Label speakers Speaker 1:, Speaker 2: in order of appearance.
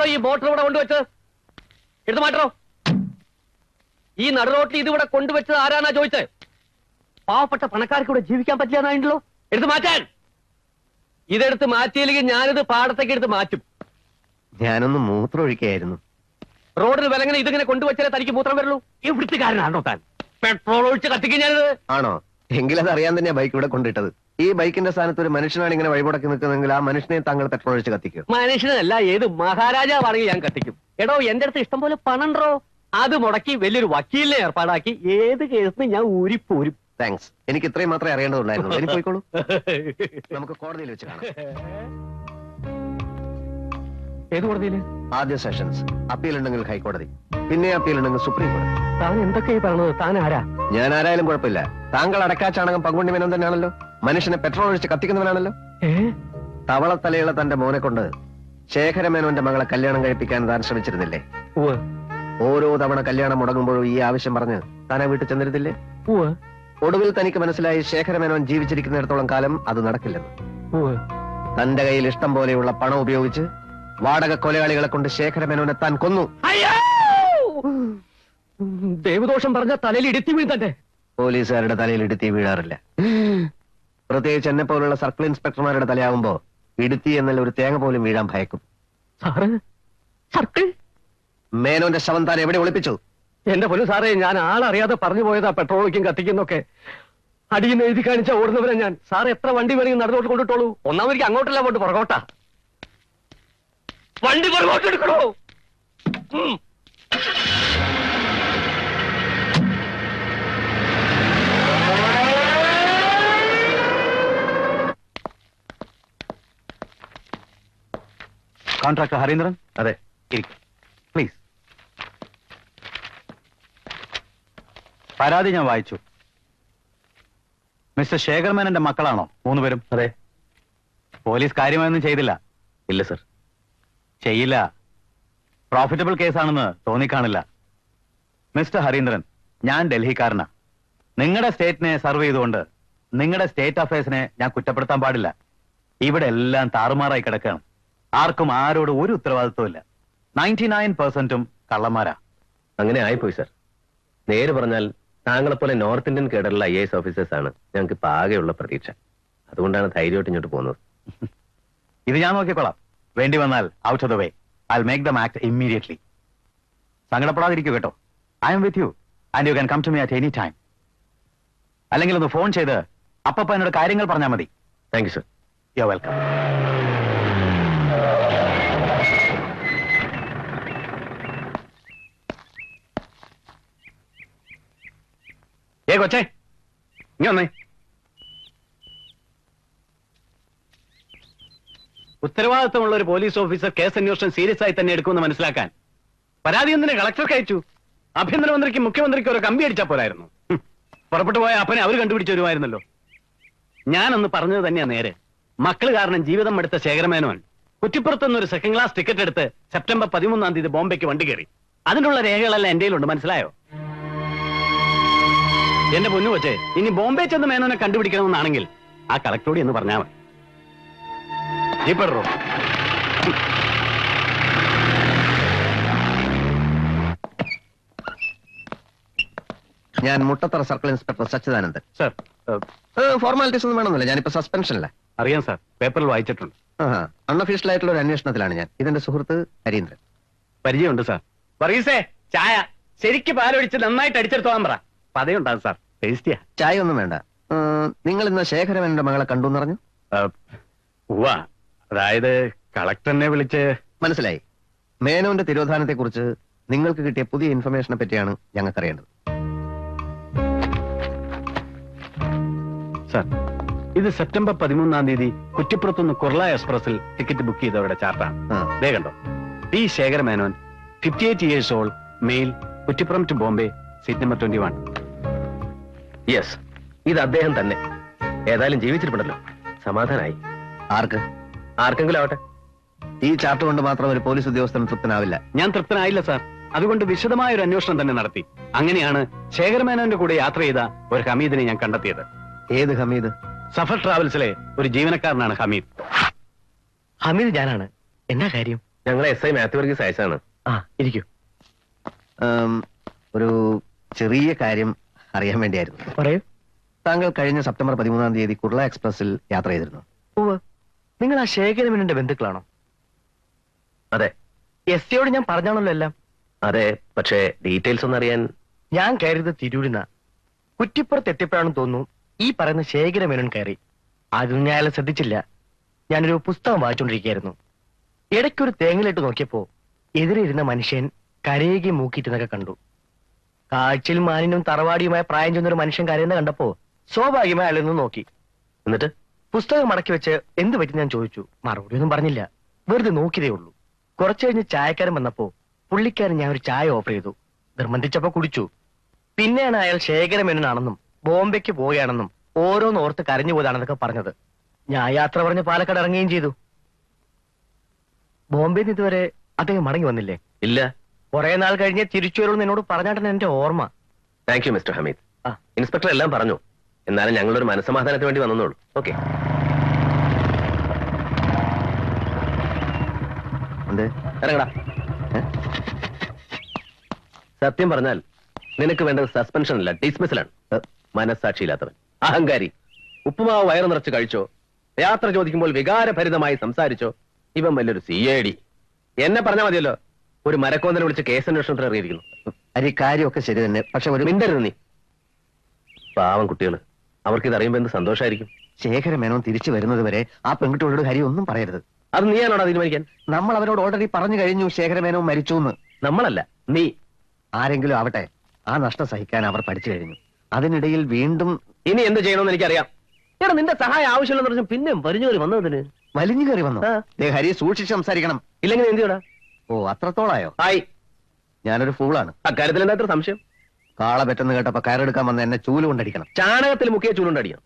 Speaker 1: എന്തിനാണോ ഈ മോട്ടർ ഇവിടെ കൊണ്ടുവച്ചത്? എടുത്തു മാറ്റോ. ഈ നടുറോട്ടിൽ ഇതിവിടെ കൊണ്ടുവച്ചത് ആരാന്നാ ചോദിച്ചത്? പാവപ്പെട്ട പണക്കാർക്ക് ഇവിടെ ജീവിക്കാൻ പറ്റില്ലെന്നാണല്ലോ. എടുത്തു മാറ്റാൻ. ഇതെടുത്ത് മാറ്റിയില്ലെങ്കിൽ ഞാനിത് പാടത്തേക്ക് എടുത്ത് മാറ്റും.
Speaker 2: ഞാനൊന്ന് മൂത്രം ഒഴിക്കുകയായിരുന്നു.
Speaker 1: റോഡിൽ വിലങ്ങനെ ഇതിങ്ങനെ കൊണ്ടുവച്ചാലേ തനിക്ക് മൂത്രം വരുള്ളൂ. ഈ വൃത്തിക്കാരനാണോ താൻ? പെട്രോൾ ഒഴിച്ച് കത്തിക്കും ഞാനിത്.
Speaker 2: ആണോ? എങ്കിലത് അറിയാൻ തന്നെയാ ബൈക്ക് ഇവിടെ കൊണ്ടിട്ടത്. ഈ ബൈക്കിന്റെ സ്ഥാനത്ത് ഒരു മനുഷ്യനാണ് ഇങ്ങനെ വഴിമുടക്കി നിൽക്കുന്നതെങ്കിൽ ആ മനുഷ്യനെ താങ്കൾ പെട്രോൾ ഒഴിച്ച് കത്തിക്കും.
Speaker 1: മനുഷ്യനല്ല, ഏത് മഹാരാജാവാണെങ്കിൽ ഞാൻ കത്തിക്കും. എടോ, എന്റെ അടുത്ത് ഇഷ്ടം പോലെ പണണ്ടോ? അത് മുടക്കി വലിയൊരു വക്കീലിനെ ഏർപ്പാടാക്കി ഏത് കേസിന് ഞാൻ ഊരിപ്പോരും.
Speaker 2: താങ്ക്സ്. എനിക്ക് ഇത്രയും മാത്രമേ അറിയേണ്ടതുണ്ടായിരുന്നു. ഇനി പോയിക്കോളൂ. നമുക്ക് കോടതിയിൽ വെച്ച് കാണാം.
Speaker 1: ഏത് കോടതിയില്?
Speaker 2: ആദ്യ സെഷൻസ്. അപ്പീൽ ഉണ്ടെങ്കിൽ ഹൈക്കോടതി, പിന്നെ അപ്പീൽ ഉണ്ടെങ്കിൽ സുപ്രീം കോടതി.
Speaker 1: താൻ എന്തൊക്കെയായി പറഞ്ഞത്? താൻ ആരാ?
Speaker 2: ഞാൻ ആരായാലും കുഴപ്പമില്ല. താങ്കൾ അടക്കാച്ചാണകം പങ്കുണ്ടി മേനോൻ തന്നെയാണല്ലോ. മനുഷ്യനെ പെട്രോൾ ഒഴിച്ച് കത്തിക്കുന്നവനാണല്ലോ. തവളത്തലയുള്ള തന്റെ മോനെ കൊണ്ട് ശേഖരമേനോന്റെ മകളെ കല്യാണം കഴിപ്പിക്കാൻ താൻ ശ്രമിച്ചിരുന്നില്ലേ? ഓരോ തവണ കല്യാണം മുടങ്ങുമ്പോഴും ഈ ആവശ്യം പറഞ്ഞ് താൻ ആ വീട്ടിൽ ചെന്നിരുന്നില്ലേ? ഒടുവിൽ തനിക്ക് മനസ്സിലായി ശേഖരമേനോൻ ജീവിച്ചിരിക്കുന്നിടത്തോളം കാലം അത് നടക്കില്ലെന്ന്. തന്റെ കയ്യിൽ ഇഷ്ടം പോലെയുള്ള പണം ഉപയോഗിച്ച് വാടക കൊലയാളികളെ കൊണ്ട് ശേഖരമേനോനെ താൻ കൊന്നു.
Speaker 1: ദേവദോഷം പറഞ്ഞ തലയിൽ ഇടുത്തി വീഴ്ത്തണ്ടേ?
Speaker 2: പോലീസുകാരുടെ തലയിൽ ഇടുത്തി വീഴാറില്ല. പ്രത്യേകിച്ച് എന്നെ പോലുള്ള സർക്കിൾ ഇൻസ്പെക്ടർമാരുടെ തലയാവുമ്പോ ഇടുത്തി എന്നല്ല ഒരു തേങ്ങ പോലും വീഴാൻ ഭയക്കും.
Speaker 1: സർക്കിൾ
Speaker 2: മേനോന്റെ ശവം താൻ എവിടെ ഒളിപ്പിച്ചു?
Speaker 1: എന്റെ പൊന്നു സാറേ, ഞാൻ ആളറിയാതെ പറഞ്ഞു പോയതാ പെട്രോളിക്കും കത്തിക്കുന്നൊക്കെ. അടിയിൽ എഴുതി കാണിച്ച ഓടുന്നവരെ ഞാൻ. സാർ എത്ര വണ്ടി വേണമെങ്കിൽ നടന്നോട്ട് കൊണ്ടിട്ടോളൂ. ഒന്നാമതിക്ക് അങ്ങോട്ടല്ല പോട്ട് പുറകോട്ടാ. വണ്ടി പുറകോട്ട് എടുക്കണോ?
Speaker 3: കോൺട്രാക്ടർ ഹരീന്ദ്രൻ?
Speaker 2: അതെ.
Speaker 3: പ്ലീസ്. പരാതി ഞാൻ വായിച്ചു. മിസ്റ്റർ ശേഖർമേനന്റെ മക്കളാണോ മൂന്നുപേരും?
Speaker 2: അതെ.
Speaker 3: പോലീസ് കാര്യമായൊന്നും ചെയ്തില്ല?
Speaker 2: ഇല്ല സർ.
Speaker 3: ചെയ്യില്ല. പ്രോഫിറ്റബിൾ കേസാണെന്ന് തോന്നിക്കാണില്ല. മിസ്റ്റർ ഹരീന്ദ്രൻ, ഞാൻ ഡൽഹിക്കാരനാ. നിങ്ങളുടെ സ്റ്റേറ്റിനെ സർവ് ചെയ്തുകൊണ്ട് നിങ്ങളുടെ സ്റ്റേറ്റ് അഫയേഴ്സിനെ ഞാൻ കുറ്റപ്പെടുത്താൻ പാടില്ല. ഇവിടെ എല്ലാം താറുമാറായി കിടക്കുകയാണ്. ആർക്കും ആരോട് ഒരു ഉത്തരവാദിത്വമില്ല. 99% കള്ളന്മാരാ.
Speaker 2: അങ്ങനെ ആയിപ്പോയി സർ. നേര് പറഞ്ഞാൽ താങ്കളെപ്പോലെ നോർത്ത് ഇന്ത്യൻ കേഡറിലുള്ള IAS ഓഫീസേഴ്സ് ആണ് ഞങ്ങൾക്ക് ഇപ്പൊ ആകെയുള്ള പ്രതീക്ഷ. അതുകൊണ്ടാണ് ധൈര്യമായിട്ട് ഇങ്ങോട്ട് പോകുന്നത്.
Speaker 3: ഇത് ഞാൻ നോക്കിക്കോളാം. വേണ്ടി വന്നാൽ out of the way I'll make them act immediately. സങ്കടപ്പെടാതിരിക്കൂ കേട്ടോ. I am with you and you can come to me at any time. അല്ലെങ്കിൽ ഒന്ന് ഫോൺ ചെയ്ത് അപ്പപ്പ എന്നോട് കാര്യങ്ങൾ പറഞ്ഞാൽ മതി.
Speaker 2: Thank you sir.
Speaker 3: You are welcome. കൊച്ചേ, ഇനി വന്നേ. ഉത്തരവാദിത്തമുള്ള ഒരു പോലീസ് ഓഫീസർ കേസ് അന്വേഷണം സീരിയസ് ആയി തന്നെ എടുക്കുമെന്ന് മനസ്സിലാക്കാൻ പരാതി എന്തിനെ കളക്ടർക്ക് അയച്ചു? ആഭ്യന്തരമന്ത്രിക്കും മുഖ്യമന്ത്രിക്കും ഒരു കമ്പി അടിച്ചാൽ പോരായിരുന്നു? പുറപ്പെട്ടു പോയ അപ്പനെ അവർ കണ്ടുപിടിച്ചു വരുമായിരുന്നല്ലോ. ഞാനൊന്ന് പറഞ്ഞത് തന്നെയാ നേരെ. മക്കള് കാരണം ജീവിതം എടുത്ത ശേഖരമേനോൻ കുറ്റിപ്പുറത്തുനിന്ന് ഒരു സെക്കൻഡ് ക്ലാസ് ടിക്കറ്റ് എടുത്ത് സെപ്റ്റംബർ 13 ബോംബെക്ക് വണ്ടി കയറി. അതിനുള്ള രേഖകളെല്ലാം എന്റെ കയ്യിലുണ്ട്. മനസ്സിലായോ? എന്റെ പൊന്നു കൊച്ചേ, ഇനി ബോംബെ ചെന്ന് മേനോനെ കണ്ടുപിടിക്കണമെന്നാണെങ്കിൽ ആ കളക്ടറോട് എന്ന് പറഞ്ഞാൽ മതി. ജീപ്പറോ.
Speaker 2: ഞാൻ Muttathara circle inspector Sachidanandan.
Speaker 3: Sir,
Speaker 2: formalities ഒന്നും വേണമെന്നില്ല. ഞാനിപ്പോ സസ്പെൻഷനില്ല.
Speaker 3: അറിയാം സാർ, പേപ്പറിൽ വായിച്ചിട്ടുണ്ട്.
Speaker 2: അൺഒഫീഷ്യൽ ആയിട്ടുള്ള ഒരു അന്വേഷണത്തിലാണ് ഞാൻ. ഇതെന്റെ സുഹൃത്ത് ഹരീന്ദ്രൻ.
Speaker 3: പരിചയമുണ്ട് സാർ. പറയീസേ, ചായ ശരിക്ക് പാലൊഴിച്ച് നന്നായിട്ട് അടിച്ചെടുത്തോളാൻ പറ. പതയുണ്ടാകും സാർ. ടേസ്റ്റിയാ.
Speaker 2: ചായ ഒന്നും വേണ്ട. നിങ്ങൾ ഇന്ന് ശേഖരമേനോന്റെ മകളെ കണ്ടു എന്ന് പറഞ്ഞു.
Speaker 3: അതായത് കളക്ടറിനെ വിളിച്ച്.
Speaker 2: മനസ്സിലായി. മേനോന്റെ തിരോധാനത്തെ കുറിച്ച് നിങ്ങൾക്ക് കിട്ടിയ പുതിയ ഇൻഫർമേഷനെ പറ്റിയാണ് ഞങ്ങൾക്ക് അറിയേണ്ടത്.
Speaker 3: സാർ, ഇത് സെപ്റ്റംബർ 13 കുറ്റിപ്പുറത്തുനിന്ന് കുർള എക്സ്പ്രസിൽ ടിക്കറ്റ് ബുക്ക് ചെയ്തവരുടെ ചാർട്ടാണ്. ദേ കണ്ടോ. P. Sekhara Menon, 58 years old, male, Kuttippuram to Bombay, seat number 21.
Speaker 2: Yes, ഇത് അദ്ദേഹം തന്നെ. ഏതായാലും ജീവിച്ചിട്ടുണ്ടല്ലോ, സമാധാനായി. ആർക്ക്? ആർക്കെങ്കിലും ആവട്ടെ. ഈ ചാർട്ട് കൊണ്ട് മാത്രം ഒരു പോലീസ് ഉദ്യോഗസ്ഥൻ തൃപ്തനാവില്ല.
Speaker 3: ഞാൻ തൃപ്തനായില്ല സാർ. അതുകൊണ്ട് വിശദമായ ഒരു അന്വേഷണം തന്നെ നടത്തി. അങ്ങനെയാണ് ശേഖരമേനോന്റെ കൂടെ യാത്ര ചെയ്ത ഒരു ഹമീദിനെ ഞാൻ കണ്ടെത്തിയത്.
Speaker 2: ഏത് ഹമീദ്?
Speaker 3: സഫർ ട്രാവൽസിലെ ഒരു ജീവനക്കാരനാണ് ഹമീദ്.
Speaker 1: ഹമീദ് ഞാനാണ്. എന്നാ കാര്യം?
Speaker 3: ഞങ്ങളെ SI മാത്യു വർഗീസ് അയച്ചാണ്.
Speaker 1: ആ ഇരിക്കൂ.
Speaker 2: ഒരു ചെറിയ കാര്യം അറിയാൻ വേണ്ടിയായിരുന്നു.
Speaker 1: പറയൂ.
Speaker 2: താങ്കൾ കഴിഞ്ഞ സെപ്റ്റംബർ 13-ാം തീയതി കുർള എക്സ്പ്രസിൽ യാത്ര ചെയ്തിരുന്നു.
Speaker 1: ഉവ്വ്. നിങ്ങൾ ആ ശേഖരമേനോന്റെ ബന്ധുക്കളാണോ?
Speaker 3: അതെ.
Speaker 1: SIയോട് ഞാൻ പറഞ്ഞാണല്ലോ എല്ലാം.
Speaker 3: അതെ, പക്ഷേ ഡീറ്റെയിൽസ് ഒന്നും അറിയാൻ.
Speaker 1: ഞാൻ കയറിയത് തിരൂരിന. കുറ്റിപ്പുറത്ത് എത്തിയപ്പോഴാണെന്ന് തോന്നുന്നു ഈ പറയുന്ന ശേഖരമേനോൻ കയറി. അതൊന്നും ഞാൻ അയാളെ ശ്രദ്ധിച്ചില്ല. ഞാനൊരു പുസ്തകം വായിച്ചുകൊണ്ടിരിക്കുകയായിരുന്നു. ഇടയ്ക്കൊരു തേങ്ങലിട്ട് നോക്കിയപ്പോ എതിരെ ഇരുന്ന മനുഷ്യൻ കരയുകയും മൂക്കിയിട്ടെന്നൊക്കെ കണ്ടു. കാഴ്ചയിൽ മാനിനും തറവാടിയുമായ പ്രായം ചെന്നൊരു മനുഷ്യൻ കരയുന്ന കണ്ടപ്പോ സ്വാഭാവികമായി അയാളൊന്ന് നോക്കി.
Speaker 3: എന്നിട്ട്
Speaker 1: പുസ്തകം മടക്കി വെച്ച് എന്ത് പറ്റി ഞാൻ ചോദിച്ചു. മറുപടി ഒന്നും പറഞ്ഞില്ല, വെറുതെ നോക്കിയതേ ഉള്ളൂ. കുറച്ചു കഴിഞ്ഞ് ചായക്കാരൻ വന്നപ്പോ പുള്ളിക്കാരൻ ഞാൻ ഒരു ചായ ഓഫർ ചെയ്തു. നിർബന്ധിച്ചപ്പോ കുടിച്ചു. പിന്നെയാണ് അയാൾ ശേഖരമേനോനാണെന്നും ബോംബെക്ക് പോവുകയാണെന്നും ഓരോന്നോർത്ത് കരഞ്ഞു പോയതാണെന്നൊക്കെ പറഞ്ഞത്. ഞാൻ യാത്ര പറഞ്ഞ് പാലക്കാട് ഇറങ്ങുകയും ചെയ്തു. ബോംബെയിൽ നിന്ന് ഇതുവരെ അദ്ദേഹം മടങ്ങി വന്നില്ലേ?
Speaker 3: ഇല്ല.
Speaker 1: കുറെ നാൾ കഴിഞ്ഞ് തിരിച്ചു വരുമെന്ന് എന്നോട് പറഞ്ഞാട്ടാണ് എന്റെ ഓർമ്മ.
Speaker 3: Thank you mister Hameed.
Speaker 1: ആ.
Speaker 3: ഇൻസ്പെക്ടർ എല്ലാം പറഞ്ഞു. എന്നാലും ഞങ്ങളൊരു മനസ്സമാധാനത്തിന് വേണ്ടി വന്നോളൂ. ഓക്കെ.
Speaker 2: എന്ത്?
Speaker 3: ഇറങ്ങടാ. സത്യം പറഞ്ഞാൽ നിനക്ക് വേണ്ടത് സസ്പെൻഷൻ അല്ല, ഡിസ്മിസലാണ്. മനസ്സാക്ഷിയില്ലാത്തവൻ, അഹങ്കാരി. ഉപ്പുമാവ് വയറു നിറച്ച് കഴിച്ചോ, യാത്ര ചോദിക്കുമ്പോൾ വികാരഭരിതമായി സംസാരിച്ചോ, ഇവൻ വലിയൊരു CID. എന്നെ പറഞ്ഞാൽ മതിയല്ലോ. ഒരു മരക്കോന്തനെ വിളിച്ച് കേസന്വേഷണത്തിൽ അറിയിരിക്കുന്നു.
Speaker 2: അരി കാര്യമൊക്കെ ശരി തന്നെ, പക്ഷെ ഒരു
Speaker 3: മിണ്ടരുത് നീ. പാവം കുട്ടികൾ, അവർക്ക് ഇത് അറിയുമ്പോൾ എന്ത് സന്തോഷമായിരിക്കും.
Speaker 2: ശേഖരമേനോൻ തിരിച്ചു വരുന്നത് വരെ ആ പെൺകുട്ടികളോട് കാര്യം ഒന്നും പറയരുത്.
Speaker 3: അത് നീയാണോടാ തീരുമാനിക്കാൻ?
Speaker 2: നമ്മൾ അവരോട് ഓൾറെഡി പറഞ്ഞു കഴിഞ്ഞു ശേഖരമേനോൻ മരിച്ചു എന്ന്.
Speaker 3: നമ്മളല്ല, നീ.
Speaker 2: ആരെങ്കിലും ആവട്ടെ, ആ നഷ്ടം സഹിക്കാൻ അവർ പഠിച്ചു കഴിഞ്ഞു. അതിനിടയിൽ വീണ്ടും
Speaker 3: ഇനി എന്ത് ചെയ്യണമെന്ന് എനിക്കറിയാം. എടാ, നിന്റെ സഹായം ആവശ്യമില്ലെന്ന് പറഞ്ഞു പിന്നെ വലിഞ്ഞൂരി വന്നതിന്
Speaker 2: വലിഞ്ഞു കയറി വന്നു.
Speaker 3: ആ.
Speaker 2: ഹരിയെ സൂക്ഷിച്ച് സംസാരിക്കണം.
Speaker 3: ഇല്ലെങ്കിൽ എന്ത് ചെയ്യടാ?
Speaker 2: ഓ, അത്രത്തോളായോ?
Speaker 3: ആയി.
Speaker 2: ഞാനൊരു ഫൂളാണ്.
Speaker 3: അക്കാര്യത്തിൽ എന്താ ഇത്ര സംശയം?
Speaker 2: കാള പറ്റെന്ന് കേട്ടപ്പോ കയറെടുക്കാൻ വന്ന എന്നെ ചൂല് കൊണ്ടടിക്കണം.
Speaker 3: ചാണകത്തിൽ മുക്കിയ ചൂലുണ്ടടിക്കണം.